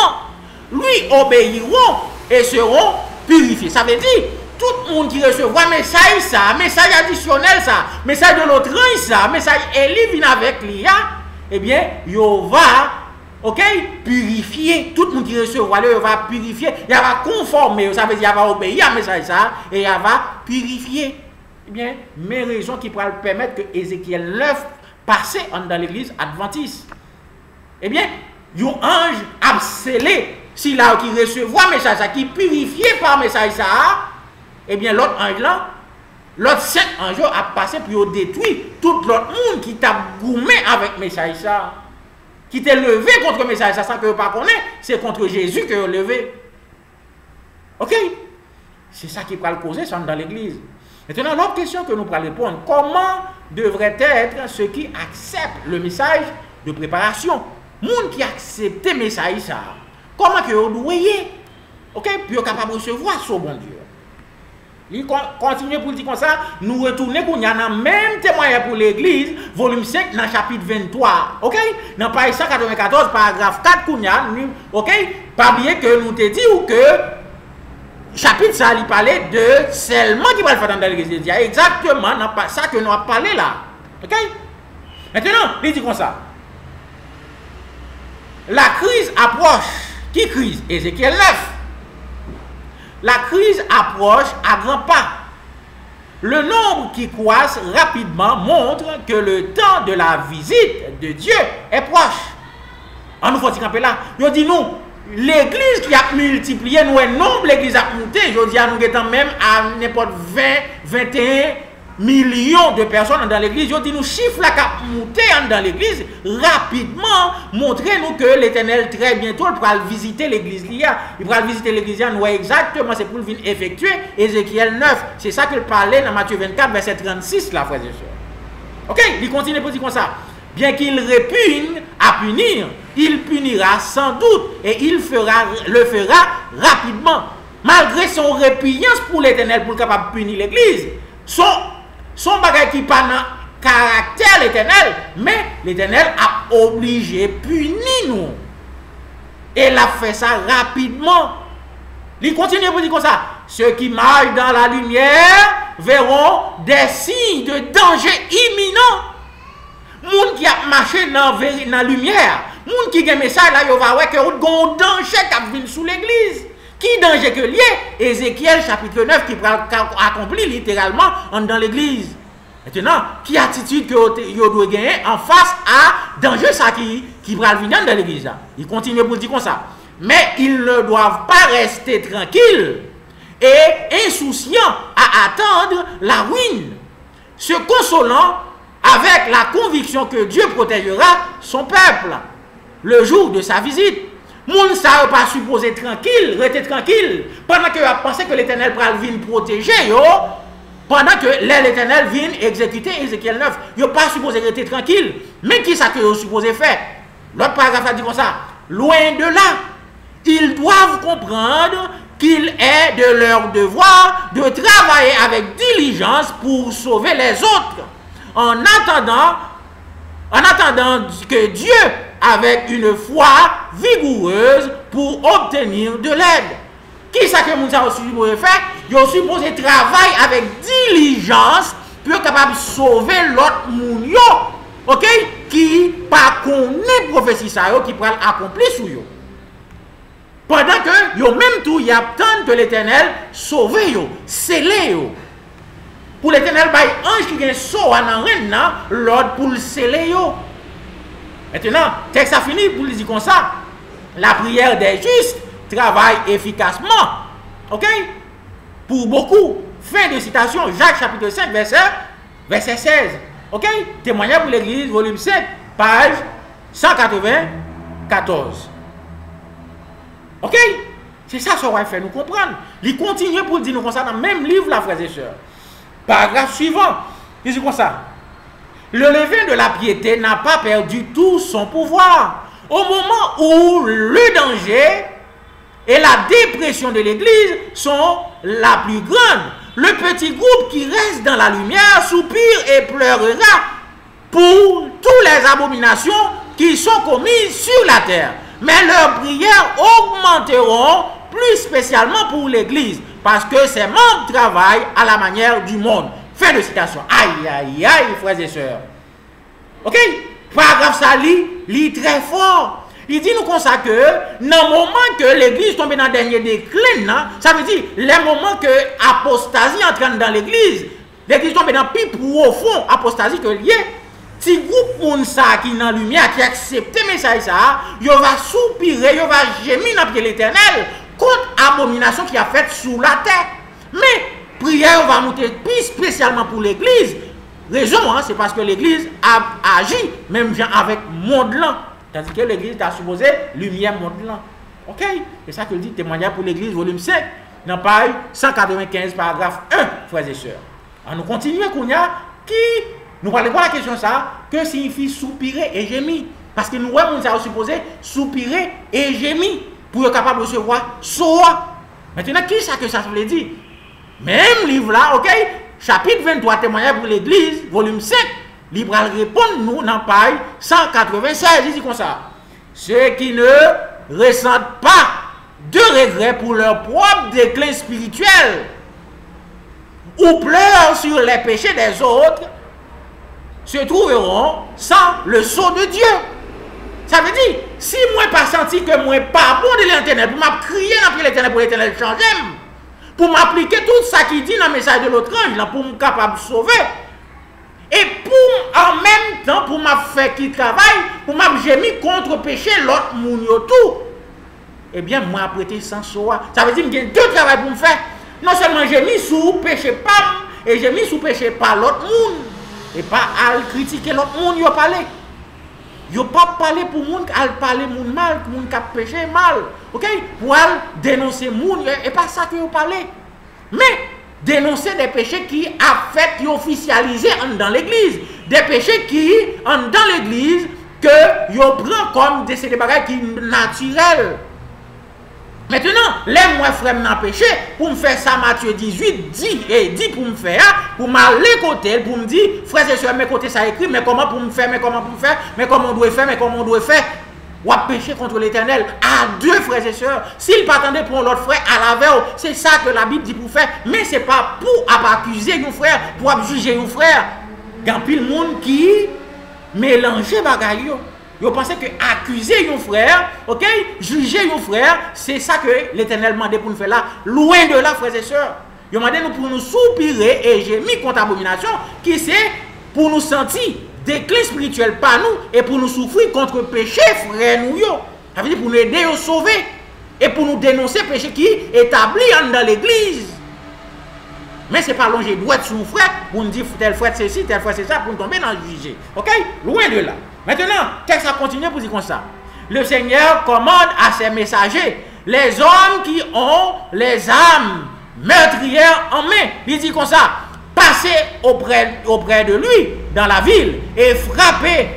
lui obéiront et seront purifiés. Ça veut dire, tout le monde qui recevra message ça, message additionnel ça, message de l'autre ça, message Eli vient avec l'IA, eh bien, il va, OK, purifier. Tout le monde qui recevra, il va purifier, il va conformer, ça veut dire, il va obéir à message ça, et il va purifier. Eh bien, mes raisons qui pourraient permettre que Ézéchiel 9 passe dans l'église adventiste. Eh bien, il y a un ange a scellé, si là qui recevra message ça, qui purifié par message ça, eh bien, l'autre ange là, l'autre 5 anges a passé pour détruire tout l'autre monde qui t'a gourmé avec message ça. Qui t'est levé contre le message ça, sans que vous ne connaissez, c'est contre Jésus que vous levé. OK? C'est ça qui va le causer ça dans l'église. Maintenant, l'autre question que nous allons répondre, comment devrait être ceux qui acceptent le message de préparation? Monde qui accepte le message ça, comment que vous doyez? OK? Puis vous capable de recevoir ce bon Dieu. Il continue pour dire comme ça, nous retournons pour y a même témoignage pour l'église, volume 5, dans chapitre 23. OK? Dans page 194, paragraphe 4, OK? Pas bien que nous te dit ou que chapitre ça, il parlait de seulement qui va le faire dans l'église. Exactement, dans ça que nous avons parlé là. OK? Maintenant, il dit comme ça. La crise approche. Qui crise? Ézéchiel 9. La crise approche à grands pas. Le nombre qui croisse rapidement montre que le temps de la visite de Dieu est proche. On nous faut camper là. Je dis nous, l'église qui a multiplié, nous, un nombre l'église a monté. Je dis à nous étant même à n'importe 20, 21 millions de personnes dans l'église. Je dis nous, chiffre là qui a monté dans l'église rapidement, montrez-nous que l'Éternel très bientôt il pourra visiter l'église. Il pourra visiter l'église. Nous exactement, c'est pour venir effectuer Ézéchiel 9. C'est ça qu'il parlait dans Matthieu 24, verset 36, là, frères et sœurs. OK? Il continue pour dire comme ça. Bien qu'il répugne à punir, il punira sans doute et il le fera rapidement. Malgré son répugnance pour l'Éternel, pour capable de punir l'église, son bagage qui pas dans caractère l'Éternel, mais l'Éternel a obligé punir nous. Et il a fait ça rapidement. Il continue pour dire comme ça. Ceux qui marchent dans la lumière verront des signes de danger imminent. Moun qui a marché dans la lumière, moun qui a un message là, il va voir que un danger qui vient sous l'église. Qui danger que lié? Ézéchiel chapitre 9 qui accompli littéralement dans l'église. Maintenant, qui attitude que vous doit gagner en face à danger ça qui va venir dans l'église? Il continue pour dire comme ça. Mais ils ne doivent pas rester tranquilles et insouciants à attendre la ruine, se consolant avec la conviction que Dieu protégera son peuple le jour de sa visite. Moun sa pas supposé tranquille, rester tranquille, pendant que a pensé que l'Éternel va venir protéger yo, Pendant que l'Éternel vient exécuter Ézéchiel 9. Ils n'ont pas supposé rester tranquille. Mais qui ça que vous supposé faire? L'autre paragraphe a dit comme ça. Loin de là, ils doivent comprendre qu'il est de leur devoir de travailler avec diligence pour sauver les autres. En attendant que Dieu, avec une foi vigoureuse, pour obtenir de l'aide. Qui ça que nous avons supposé faire? Ils ont supposé travailler avec diligence pour être capable de sauver l'autre monde, ok? Qui pas connaît prophétie ça, qui peut accomplir sur eux. Pendant que yo même tout y attendent que l'Éternel sauve yo, scellé yo. Pour l'Éternel bay ange qui vient sauver dans reine l'ordre pour le sceller yo. Maintenant, texte a fini pour lui dire comme ça. La prière des justes travaille efficacement. OK? Pour beaucoup. Fin de citation, Jacques chapitre 5, verset 16. OK? Témoignage pour l'Église, volume 7, page 194. OK? C'est ça que ça va faire nous comprendre. Il continue pour dire nous comme ça dans le même livre, la frères et sœurs. Paragraphe suivant. Il dit comme ça. Le levain de la piété n'a pas perdu tout son pouvoir. Au moment où le danger et la dépression de l'Église sont la plus grande, le petit groupe qui reste dans la lumière soupire et pleurera pour toutes les abominations qui sont commises sur la terre. Mais leurs prières augmenteront plus spécialement pour l'Église, parce que ses membres travaillent à la manière du monde. Fin de citation. Aïe, aïe, aïe, frères et sœurs. Ok? Paragraphe ça lit très fort. Il dit nous comme ça que, dans le moment que l'Église tombe dans le dernier déclin, ça veut dire, les moments que l'apostasie entraîne dans l'Église tombe dans le plus profond apostasie que lié. Si groupe moun ça qui dans la lumière, qui accepte le message ça, il va soupirer, il va gémir dans l'Éternel contre l'abomination qui a faite sous la terre. Mais prière va monter plus spécialement pour l'Église. Raison, c'est parce que l'Église a agi, même avec le monde là. Tandis que l'Église a supposé lumière monde là. Ok? C'est ça que dit témoignage pour l'Église, volume 5, dans page 195, paragraphe 1, frères et sœurs. Alors nous continuons qu'on y a qui. Nous parlons de la question ça, que signifie soupirer et gémir. Parce que nous avons supposé soupirer et gémir pour être capable de recevoir soi. Maintenant, qui ça que ça veut dire? Même livre là, ok? Chapitre 23, témoignage pour l'Église, volume 5, libre à répondre nous dans page 196. Il dit comme ça. Ceux qui ne ressentent pas de regret pour leur propre déclin spirituel ou pleurent sur les péchés des autres se trouveront sans le sceau de Dieu. Ça veut dire, si moi pas senti que moi pas bon de l'Éternel, pour m'crier après l'Éternel, pour l'Éternel changer, pour m'appliquer tout ça qui dit dans le message de l'autre ange, pour me capable de sauver, et pour en même temps, pour m'a faire qui travaille, pour m'a gémir contre péché l'autre moun yo tout, eh bien, moi prêter sans soi. Ça veut dire que j'ai deux travail pour me faire. Non seulement j'ai mis sous péché pas, et j'ai mis sous péché pas l'autre moun. Et pas à critiquer l'autre monde, il a parlé. Il n'a pas parlé pour monde, il parler monde mal, pour monde qui a péché mal. OK? Pour dénoncer monde, et pas ça que vous parlez. Mais dénoncer des péchés qui a fait officialiser dans l'église. Des péchés qui, dans l'église, que vous prend comme des bagages qui sont naturels. Maintenant, les moi frère m'ont péché pour me faire ça, Matthieu 18, dit pour me faire, pour m'aller côté, pour me dire, frères et sœurs, mes côtés ça écrit, mais comment pour me faire, mais comment on doit faire, ou à pécher contre l'Éternel, à deux frères et sœurs. S'ils n'attendaient pour l'autre frère à la veille, c'est ça que la Bible dit pour faire, mais ce n'est pas pour accuser nos frères, pour juger nos frères. Il y a pile de monde qui mélange bagaille. Vous pensez que accuser un frère, ok, juger un frère, c'est ça que l'Éternel m'a demandé pour nous faire là. Loin de là, frères et sœurs. Il m'a demandé pour nous soupirer et gémir contre l'abomination, qui c'est pour nous sentir déclin spirituel par nous et pour nous souffrir contre péché, frère nous. Ça veut dire pour nous aider à sauver et pour nous dénoncer le péché qui est établi dans l'église. Mais ce n'est pas longer droit sur nous frère pour nous dire tel frère c'est ci, tel frère c'est ça, pour nous tomber dans le juger. Ok? Loin de là. Maintenant, qu'est-ce que ça continue pour dire comme ça? Le Seigneur commande à ses messagers, les hommes qui ont les âmes meurtrières en main. Il dit comme ça, passez auprès de lui dans la ville et frappez,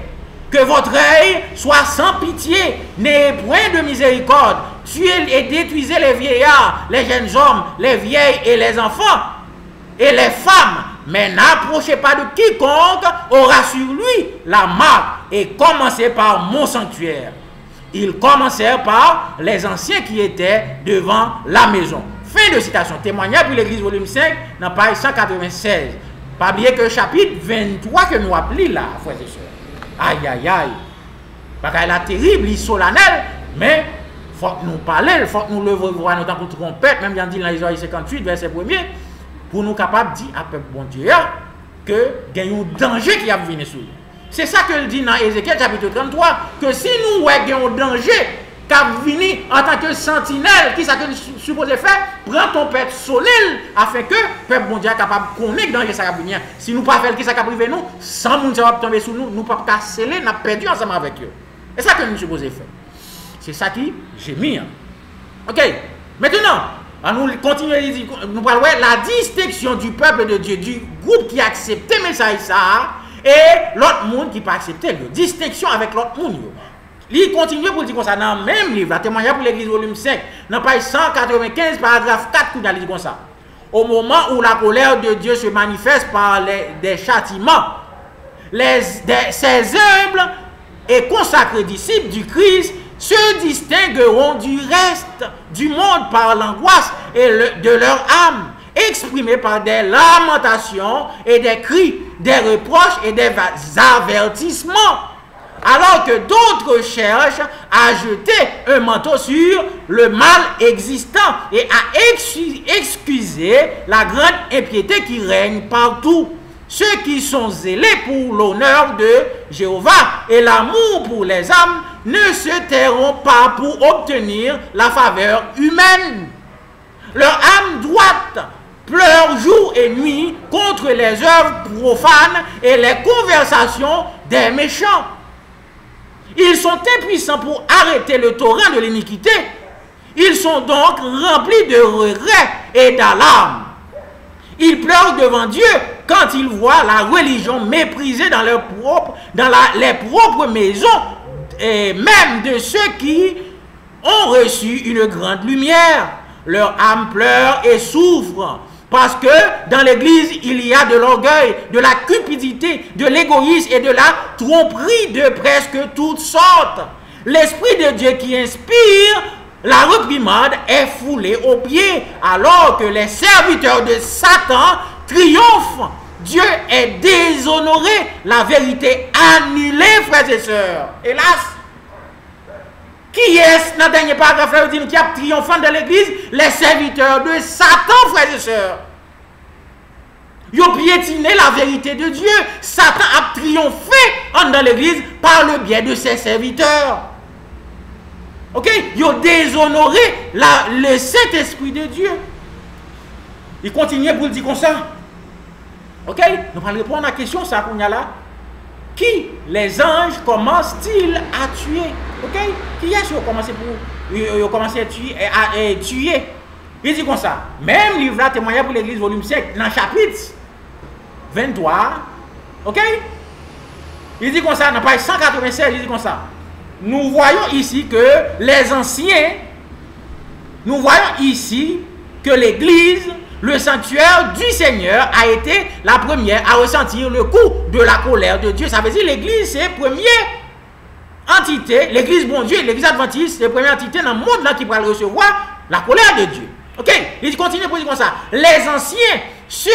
que votre œil soit sans pitié, n'ayez point de miséricorde, tuez et détruisez les vieillards, les jeunes hommes, les vieilles et les enfants et les femmes, mais n'approchez pas de quiconque aura sur lui la marque, et commencez par mon sanctuaire. Ils commencèrent par les anciens qui étaient devant la maison. Fin de citation. Témoignage pour l'Église, volume 5, dans page 196. Pas oublier que chapitre 23 que nous appelons là, frères et sœurs. Aïe, aïe, aïe. Parce qu'elle est terrible, il est solennel, mais il faut que nous parlions, il faut que nous le voyons dans notre trompette, même bien dit dans Isaïe 58, verset 1er, pour nous capables de dire à peuple bon Dieu que il y a un danger qui a venu sur nous. C'est ça que il dit dans Ézéchiel chapitre 33, que si nous avons un danger qui a venu en tant que sentinelle, qui ça que nous supposons faire, prends ton père solide afin que le peuple bon Dieu soit capable de connaître le danger qui va venir. Si nous ne faisons pas ce qui va priver nous, sans monde va tomber sur nous, nous ne pouvons pas sceller, nous avons perdu ensemble avec eux. C'est ça que nous supposons faire. C'est ça qui j'ai mis. Ok, maintenant, nous continuons, nous parlons de la distinction du peuple de Dieu, du groupe qui a accepté le message et l'autre monde qui n'a pas accepté. Distinction avec l'autre monde. Il continue pour dire comme ça dans le même livre, la témoignage pour l'Église volume 5, dans page 195, paragraphe 4, il dit comme ça. Au moment où la colère de Dieu se manifeste par des châtiments, ces humbles et consacrés disciples du Christ se distingueront du reste du monde par l'angoisse de leur âme, exprimée par des lamentations et des cris, des reproches et des avertissements. Alors que d'autres cherchent à jeter un manteau sur le mal existant et à excuser la grande impiété qui règne partout. Ceux qui sont zélés pour l'honneur de Jéhovah et l'amour pour les âmes ne se tairont pas pour obtenir la faveur humaine. Leur âme droite pleure jour et nuit contre les œuvres profanes et les conversations des méchants. Ils sont impuissants pour arrêter le torrent de l'iniquité. Ils sont donc remplis de regrets et d'alarmes. Ils pleurent devant Dieu quand ils voient la religion méprisée dans les propres maisons, et même de ceux qui ont reçu une grande lumière. Leur âme pleure et souffre. Parce que dans l'Église, il y a de l'orgueil, de la cupidité, de l'égoïsme et de la tromperie de presque toutes sortes. L'Esprit de Dieu qui inspire la reprimande est foulé aux pieds, alors que les serviteurs de Satan triomphent. Dieu est déshonoré, la vérité annulée, frères et sœurs. Hélas, qui est-ce dans le dernier paragraphe qui a triomphant de l'Église? Les serviteurs de Satan, frères et sœurs. Ils ont piétiné la vérité de Dieu. Satan a triomphé dans l'Église par le biais de ses serviteurs. Ok? Ils ont déshonoré le Saint-Esprit de Dieu. Il continue pour le dire comme ça. Ok? Nous allons répondre à la question, ça qu'on y a là. Qui les anges commencent-ils à tuer? Ok? Qui est-ce qui a commencé à tuer? Il dit comme ça. Même livre là, témoignage pour l'Église, volume 5, dans le chapitre 23. Ok? Il dit comme ça, dans page 196, il dit comme ça. Nous voyons ici que les anciens, nous voyons ici que l'Église, le sanctuaire du Seigneur, a été la première à ressentir le coup de la colère de Dieu. Ça veut dire l'Église, c'est la première entité, l'Église bon Dieu, l'Église adventiste, c'est la première entité dans le monde là qui va recevoir la colère de Dieu. Ok? Il continue pour dire comme ça. Les anciens, ceux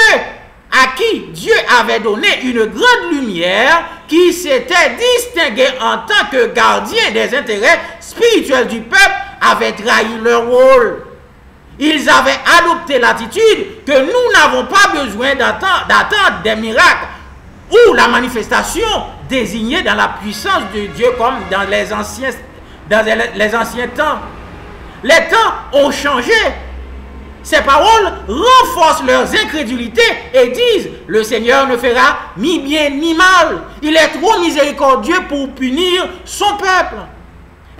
à qui Dieu avait donné une grande lumière, qui s'étaient distingués en tant que gardiens des intérêts spirituels du peuple, avaient trahi leur rôle. Ils avaient adopté l'attitude que nous n'avons pas besoin d'attendre des miracles ou la manifestation désignée dans la puissance de Dieu comme dans les anciens temps. Les temps ont changé. Ces paroles renforcent leurs incrédulités et disent: le Seigneur ne fera ni bien ni mal. Il est trop miséricordieux pour punir son peuple.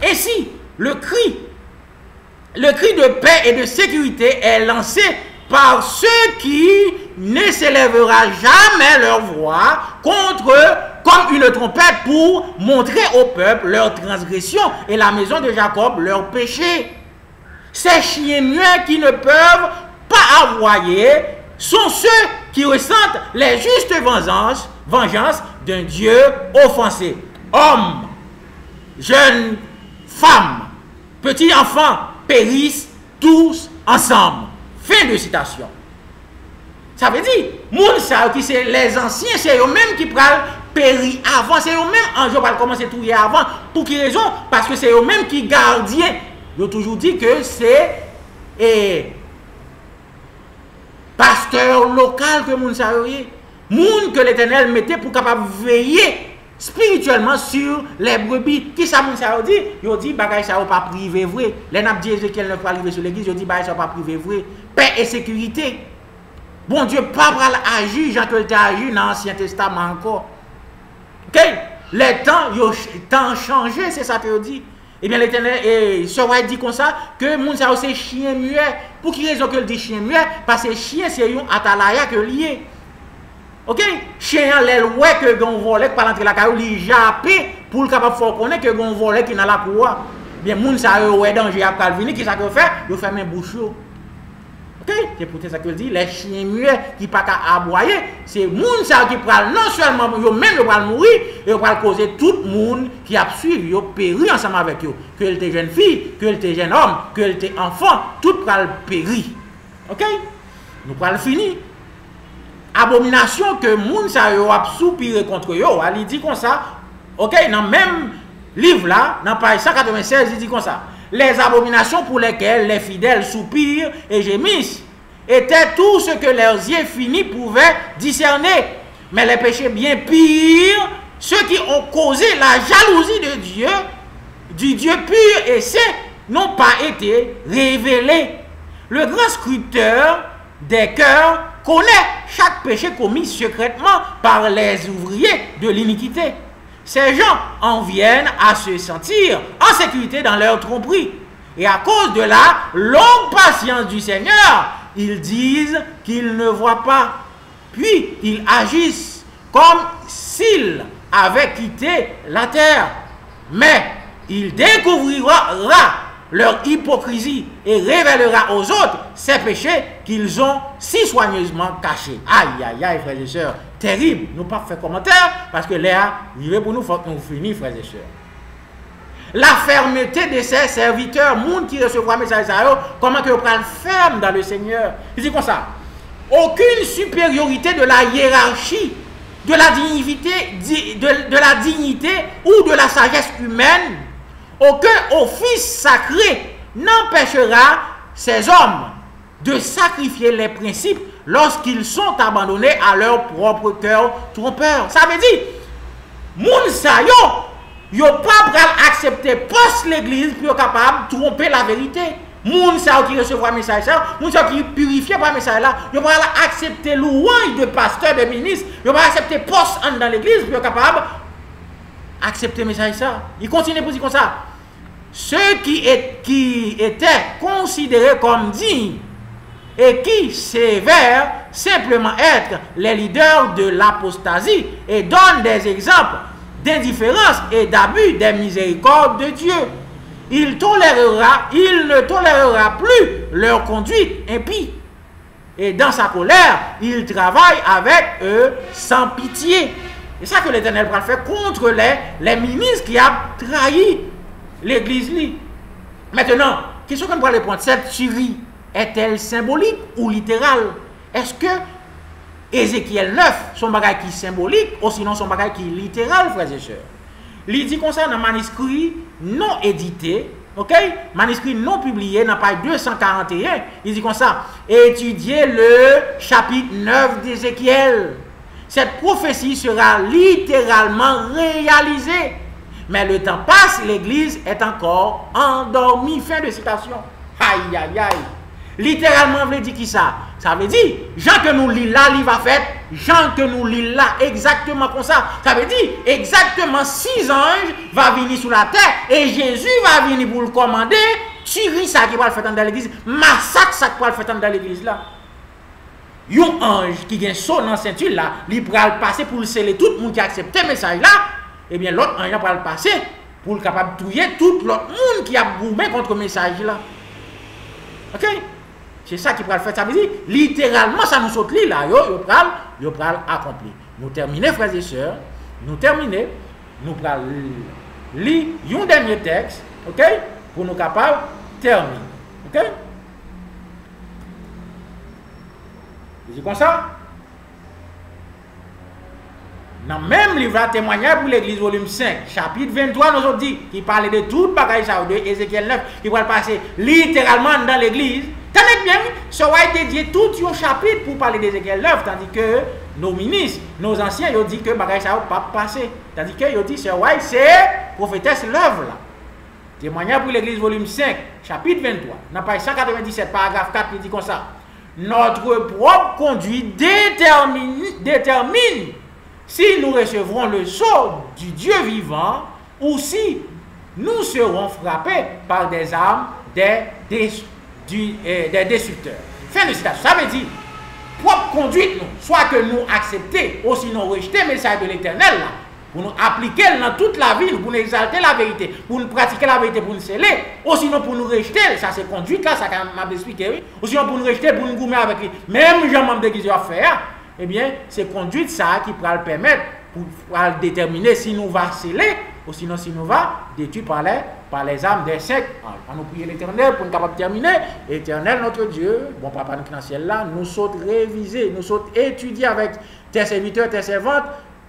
Ainsi, le cri de paix et de sécurité est lancé par ceux qui ne s'élèvera jamais leur voix contre eux comme une trompette pour montrer au peuple leur transgression et la maison de Jacob leur péché. Ces chiens muets qui ne peuvent pas aboyer sont ceux qui ressentent les justes vengeances d'un Dieu offensé. Hommes, jeunes, femmes, petits enfants périssent tous ensemble. Fin de citation. Ça veut dire, moun sa qui c'est les anciens, c'est eux-mêmes qui prennent péri avant, c'est eux-mêmes, en jour, commencer tout avant. Pour quelle raison? Parce que c'est eux-mêmes qui gardiens. Ils ont toujours dit que c'est pasteur local que moun sa moun que l'Éternel mettait pour capable veiller spirituellement sur les brebis. Qui ça moun sa dit? Ils dit bagay ça pas privé vrai. Les n'a dit Ézéchiel ne pas arriver sur l'église, ils dit bagay ça pas privé vrai. Paix et sécurité. Bon Dieu pas pour agir, Jean que il a agi dans l'Ancien Testament encore. OK? Les temps changé, c'est ça que dit. Eh bien, l'Éternel, et ce roi dit comme ça, que moun sa c'est chien muet. Pour qui raison que le dit chien muet? Parce que chien, c'est un atalaya que lié. Ok? Chien, les ouais que gon volé, par l'entrée la caillou, li jappé, pour le capable de connaître que gon volé qui dans la cour. Bien, moun sa ouais danger à Calvini, qui ça que fait? Yo fait même bouchou. Ok? C'est pour ça que je dis, les chiens muets qui pas qu'à aboyer, c'est moun sa qui pral non seulement yo même yo pral mourir, et yo pral causer tout monde qui a suivi yo péri ensemble avec yo. Que elle était jeune fille, que elle était jeune homme, que elle était enfant, tout pral péri. Ok? Nous pral fini. Abomination que moun sa yo a soupiré contre yo, il dit comme ça. Ok? Dans le même livre là, dans page 196, il dit comme ça. Les abominations pour lesquelles les fidèles soupirent et gémissent étaient tout ce que leurs yeux finis pouvaient discerner. Mais les péchés bien pires, ceux qui ont causé la jalousie de Dieu, du Dieu pur et saint, n'ont pas été révélés. Le grand scruteur des cœurs connaît chaque péché commis secrètement par les ouvriers de l'iniquité. Ces gens en viennent à se sentir en sécurité dans leur tromperie. Et à cause de la longue patience du Seigneur, ils disent qu'ils ne voient pas. Puis ils agissent comme s'ils avaient quitté la terre. Mais il découvrira leur hypocrisie et révélera aux autres ces péchés qu'ils ont si soigneusement cachés. Aïe, aïe, aïe, frères et sœurs. Terrible. Nous ne pas faire commentaire parce que là, il pour nous, il faut que nous finissions, frères et sœurs. La fermeté de ces serviteurs, monde qui recevra le message, comment que vous prenez ferme dans le Seigneur. Il dit comme ça. Aucune supériorité de la hiérarchie, de la dignité ou de la sagesse humaine, aucun office sacré n'empêchera ces hommes de sacrifier les principes lorsqu'ils sont abandonnés à leur propre cœur trompeur. Ça veut dire, moun sa yo pas accepter poste l'église pour capable de tromper la vérité. Moun sa qui recevra message ça, moun sa qui purifier par message là, yo pas accepter louange de pasteur, de ministre, yo pas accepter poste dans l'église pour capable accepter message ça. Il continue pour dire comme ça. Ceux qui étaient considérés comme dignes et qui s'avèrent simplement être les leaders de l'apostasie et donnent des exemples d'indifférence et d'abus des miséricordes de Dieu. Il ne tolérera plus leur conduite impie. Et dans sa colère, il travaille avec eux sans pitié. C'est ça que l'Éternel va faire contre les ministres qui ont trahi l'église. Maintenant, question qu'on va répondre, cette tuerie est-elle symbolique ou littérale? Est-ce que Ézéchiel 9, son bagage qui est symbolique ou sinon son bagage qui est littéral, frères et sœurs? Il dit comme ça dans manuscrit non édité, ok? Manuscrit non publié, dans page 241, il dit comme ça, étudiez le chapitre 9 d'Ézéchiel. Cette prophétie sera littéralement réalisée. Mais le temps passe, l'église est encore endormie. Fin de citation. Aïe, aïe, aïe. Littéralement, veut dire qui ça? Ça veut dire, Jean que nous lisons là, il va faire, Jean que nous lisons là, exactement comme ça. Ça veut dire, exactement 6 anges vont venir sur la terre et Jésus va venir pour le commander. Tuerie ça qui va le faire dans l'église, massacre ça qui va le faire dans l'église là. un ange qui a son dans la ceinture là, il va passer pour sceller tout le monde qui a accepté le message là, et bien l'autre ange va le passer pour le capable de tuer tout l'autre monde qui a boumé contre le message là. OK? C'est ça qui va le faire. Ça veut dire, littéralement, ça nous saute là, yo pral accomplir. Nous terminer, frères et sœurs, nous terminer, nous pral lire un dernier texte, OK? Pour nous capables de terminer. OK? C'est comme ça? Dans le même livre de témoignage pour l'Église, volume 5, chapitre 23, nous avons dit, qui parle de toute bagaille de Ézéchiel 9, qui va passer littéralement dans l'Église. Tenez bien, ça va être dédié tout un chapitre pour parler d'Ézéchiel 9, tandis que nos ministres, nos anciens, ils ont dit que bagaille ça va pas passer. Tandis qu'ils ont dit, c'est prophétesse l'œuvre là. Témoignage pour l'Église, volume 5, chapitre 23, dans page 197, paragraphe 4, il dit comme ça. Notre propre conduite détermine si nous recevrons le sceau du Dieu vivant ou si nous serons frappés par des armes des destructeurs. Fin de citation. Ça veut dire, propre conduite, nous, soit que nous acceptions ou sinon rejeter le message de l'Éternel, pour nous appliquer dans toute la vie, pour nous exalter la vérité, pour nous pratiquer la vérité, pour nous sceller, ou sinon pour nous rejeter, ça c'est conduite là, ça m'a expliqué, oui. Ou sinon pour nous rejeter, pour nous goumer avec lui, même Jean-Membre déguisé à faire, eh bien, c'est conduite ça qui pourra le permettre, pour déterminer si nous va sceller, ou sinon si nous va détruire par les âmes des sectes. On nous prier l'Éternel pour nous capable de terminer. Éternel notre Dieu, bon papa nous qui dans le ciel là, nous saute réviser, nous saute étudier avec tes serviteurs, tes servantes,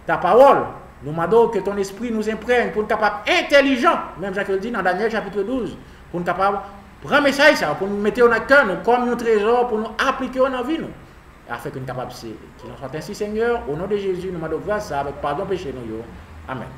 ta parole. Nous demandons que ton esprit nous imprègne pour nous capables intelligents, même Jacques le dit dans Daniel chapitre 12, pour nous capables prendre message ça, pour nous mettre en acteur, nous comme un trésor, pour nous appliquer en vie nous. Afin que nous capables de qu'il en soit ainsi Seigneur, au nom de Jésus, nous demandons grâce avec pardon péché nous. Amen.